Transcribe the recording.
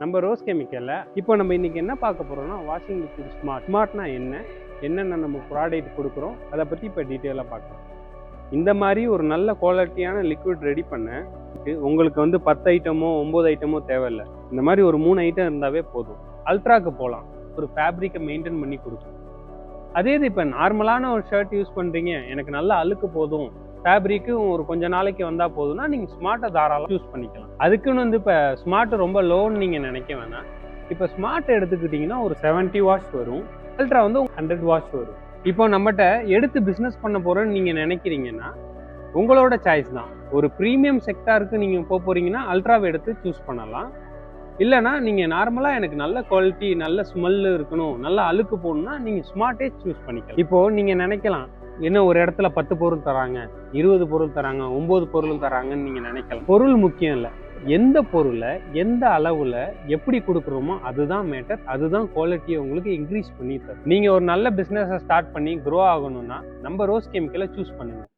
நம்ம ரோஸ் கெமிக்கல்ல இப்போ நம்ம இன்னைக்கு என்ன பார்க்க போறோம்னா வாஷிங் லிக்விட் ஸ்மார்ட்னா என்னென்ன நம்ம ப்ராடக்ட் கொடுக்குறோம் அதை பற்றி இப்போ டீட்டெயிலாக பார்க்கலாம். இந்த மாதிரி ஒரு நல்ல குவாலிட்டியான லிக்விட் ரெடி பண்ண உங்களுக்கு வந்து 10 ஐட்டமோ 9 ஐட்டமோ தேவையில்லை. இந்த மாதிரி ஒரு 3 ஐட்டம் இருந்தாவே போதும். அல்ட்ராக்கு போகலாம், ஒரு ஃபேப்ரிக்கை மெயின்டைன் பண்ணி கொடுக்கும். அதே இது இப்போ நார்மலான ஒரு ஷர்ட் யூஸ் பண்ணுறீங்க, எனக்கு நல்ல அழுக்கு போதும், ஃபேப்ரிக்கு ஒரு கொஞ்ச நாளைக்கு வந்தால் போதும்னா நீங்கள் ஸ்மார்ட்டை தாராளமாக யூஸ் பண்ணிக்கலாம். அதுக்குன்னு வந்து இப்போ ஸ்மார்ட் ரொம்ப லோன்னு நீங்கள் நினைக்க வேணாம். இப்போ ஸ்மார்ட் எடுத்துக்கிட்டிங்கன்னா ஒரு 70 வாட்ஸ் வரும், அல்ட்ரா வந்து 100 வாட்ஸ் வரும். இப்போ நம்மகிட்ட எடுத்து பிஸ்னஸ் பண்ண போகிறோன்னு நீங்கள் நினைக்கிறீங்கன்னா உங்களோட சாய்ஸ் தான். ஒரு ப்ரீமியம் செக்டாருக்கு நீங்கள் போக போகிறீங்கன்னா அல்ட்ராவை எடுத்து சூஸ் பண்ணலாம். இல்லைனா நீங்கள் நார்மலாக எனக்கு நல்ல குவாலிட்டி நல்ல ஸ்மெல்லு இருக்கணும், நல்ல அழுக்கு போகணுன்னா நீங்கள் ஸ்மார்ட்டே சூஸ் பண்ணிக்கலாம். இப்போது நீங்கள் நினைக்கலாம், என்ன ஒரு இடத்துல 10 பொருள் தராங்க, 20 பொருள் தராங்க, 9 பொருள் தராங்கன்னு நீங்கள் நினைக்கலாம். பொருள் முக்கியம் இல்லை, எந்த பொருளை எந்த அளவில் எப்படி கொடுக்குறோமோ அதுதான் மேட்டர். அதுதான் குவாலிட்டியை உங்களுக்கு இன்க்ரீஸ் பண்ணி தரும். நீங்கள் ஒரு நல்ல பிஸ்னஸை ஸ்டார்ட் பண்ணி க்ரோ ஆகணும்னா நம்ம ரோஸ் கெமிக்கலை சூஸ் பண்ணுங்கள்.